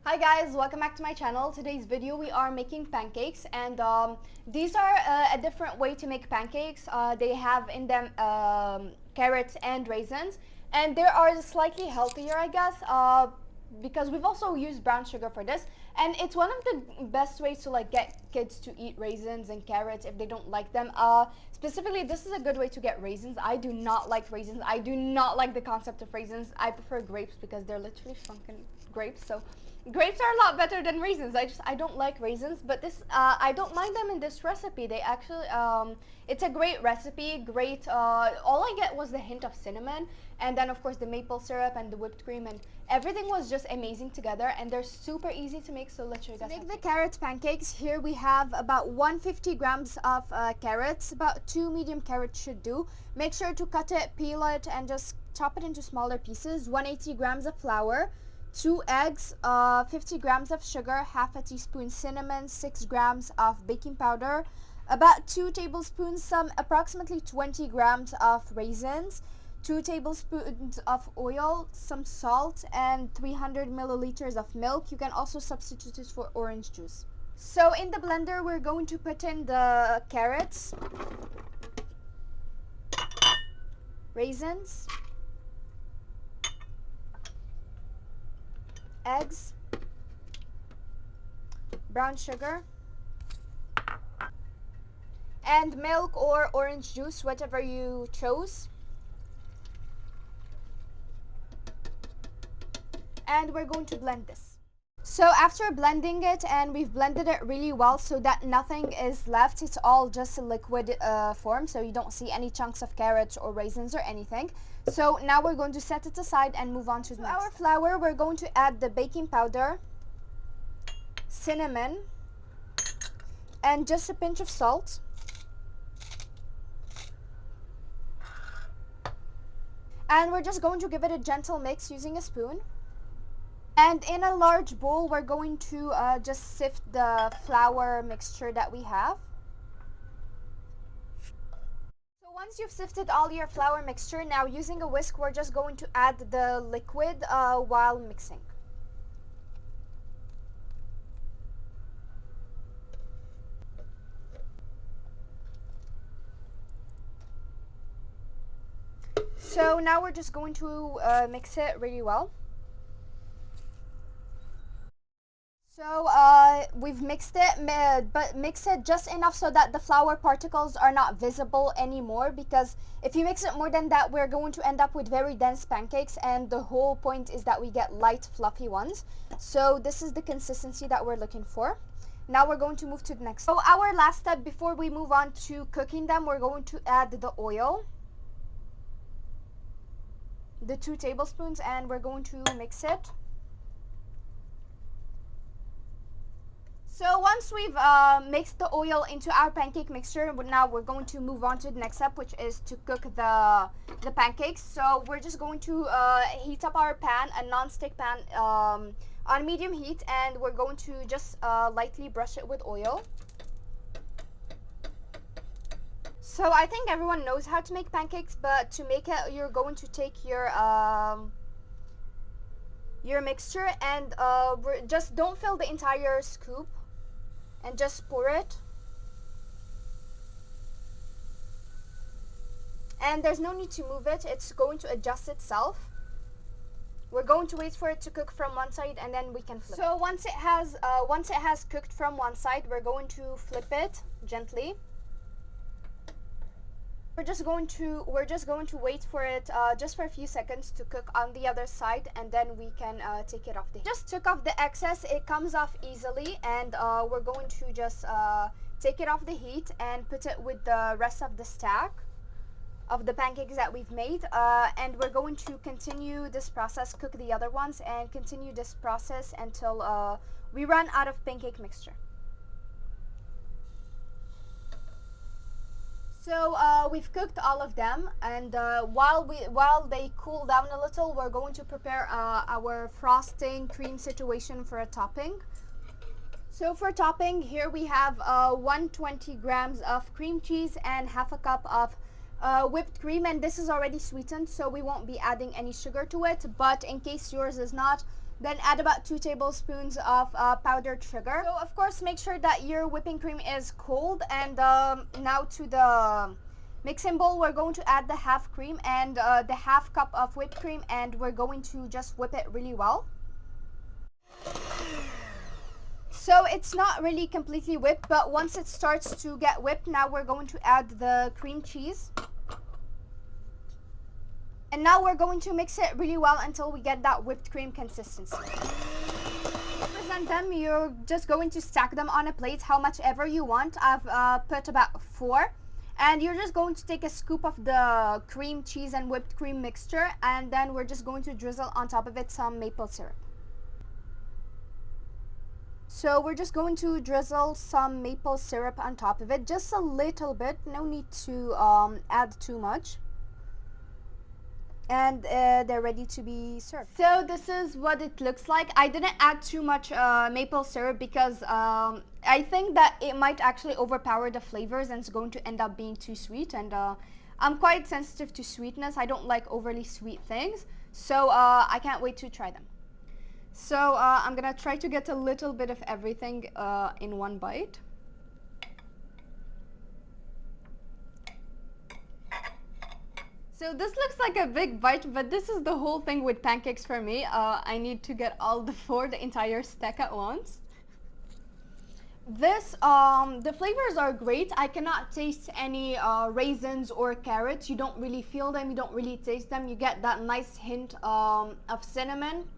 Hi guys, welcome back to my channel. Today's video we are making pancakes, and these are a different way to make pancakes. They have in them carrots and raisins, and they are slightly healthier, I guess, because we've also used brown sugar for this, and it's one of the best ways to like get kids to eat raisins and carrots if they don't like them. Specifically, this is a good way to get raisins. I do not like raisins. I do not like the concept of raisins. I prefer grapes because they're literally shrunken grapes. So grapes are a lot better than raisins. I don't like raisins, but this I don't mind them in this recipe. They actually it's a great recipe. Great. All I get was the hint of cinnamon, and then of course the maple syrup and the whipped cream, and everything was just amazing together. And they're super easy to make. So let's show you guys. To make the carrot pancakes, here we have about 150 grams of carrots. About 2 medium carrots should do. Make sure to cut it, peel it, and just chop it into smaller pieces. 180 grams of flour, 2 eggs, 50 grams of sugar, half a teaspoon cinnamon, 6 grams of baking powder, about 2 tablespoons, approximately 20 grams of raisins, 2 tablespoons of oil, some salt, and 300 milliliters of milk. You can also substitute it for orange juice. So in the blender, we're going to put in the carrots, raisins, eggs, brown sugar, and milk or orange juice, whatever you chose. And we're going to blend this. So after blending it, and we've blended it really well so that nothing is left, it's all just a liquid form, so you don't see any chunks of carrots or raisins or anything. So now we're going to set it aside and move on to the next. Our flour, we're going to add the baking powder, cinnamon, and just a pinch of salt. And we're just going to give it a gentle mix using a spoon. And in a large bowl, we're going to just sift the flour mixture that we have. So once you've sifted all your flour mixture, now using a whisk, we're just going to add the liquid while mixing. So now we're just going to mix it really well. So we've mixed it, but mix it just enough so that the flour particles are not visible anymore, because if you mix it more than that, we're going to end up with very dense pancakes, and the whole point is that we get light, fluffy ones. So this is the consistency that we're looking for. Now we're going to move to the next. So our last step before we move on to cooking them, we're going to add the oil, the 2 tablespoons, and we're going to mix it. So once we've mixed the oil into our pancake mixture, now we're going to move on to the next step, which is to cook the pancakes. So we're just going to heat up our pan, a non-stick pan, on medium heat, and we're going to just lightly brush it with oil. So I think everyone knows how to make pancakes, but to make it, you're going to take your mixture, and just don't fill the entire scoop, and just pour it. And there's no need to move it, it's going to adjust itself. We're going to wait for it to cook from one side, and then we can flip it. So once it has cooked from one side, we're going to flip it gently. We're just going to wait for it just for a few seconds to cook on the other side, and then we can take it off the heat. Just took off the excess, it comes off easily, and we're going to just take it off the heat and put it with the rest of the stack of the pancakes that we've made, and we're going to continue this process, cook the other ones, and continue this process until we run out of pancake mixture. So we've cooked all of them, and while they cool down a little, we're going to prepare our frosting cream situation for a topping. So for topping, here we have 120 grams of cream cheese and half a cup of whipped cream, and this is already sweetened, so we won't be adding any sugar to it, but in case yours is not, then add about 2 tablespoons of powdered sugar. So of course, make sure that your whipping cream is cold. And now to the mixing bowl, we're going to add the half cream and the half cup of whipped cream, and we're going to just whip it really well. So it's not really completely whipped, but once it starts to get whipped, now we're going to add the cream cheese. And now we're going to mix it really well until we get that whipped cream consistency. To present them, you're just going to stack them on a plate how much ever you want. I've put about 4. And you're just going to take a scoop of the cream cheese and whipped cream mixture, and then we're just going to drizzle on top of it some maple syrup. So we're just going to drizzle some maple syrup on top of it, just a little bit, no need to add too much. And they're ready to be served. So this is what it looks like. I didn't add too much maple syrup because I think that it might actually overpower the flavors and it's going to end up being too sweet, and I'm quite sensitive to sweetness. I don't like overly sweet things, so I can't wait to try them. So I'm gonna try to get a little bit of everything in one bite. So this looks like a big bite, but this is the whole thing with pancakes for me. I need to get all the entire stack at once. This, the flavors are great. I cannot taste any raisins or carrots. You don't really feel them, you don't really taste them. You get that nice hint of cinnamon.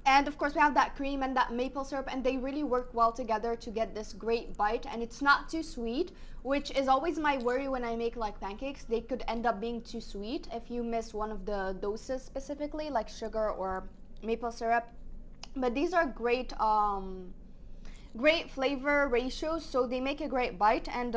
And of course we have that cream and that maple syrup, and they really work well together to get this great bite. And it's not too sweet, which is always my worry when I make like pancakes. They could end up being too sweet if you miss one of the doses specifically, like sugar or maple syrup. But these are great great flavor ratios, so they make a great bite. And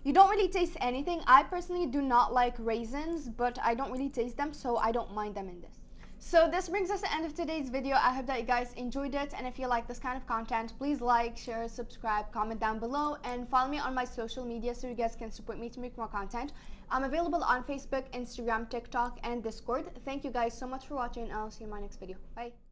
you don't really taste anything. I personally do not like raisins, but I don't really taste them, so I don't mind them in this. So this brings us to the end of today's video. I hope that you guys enjoyed it, and if you like this kind of content, please like, share, subscribe, comment down below, and follow me on my social media so you guys can support me to make more content. I'm available on Facebook, Instagram, TikTok, and Discord. Thank you guys so much for watching, and I'll see you in my next video. Bye.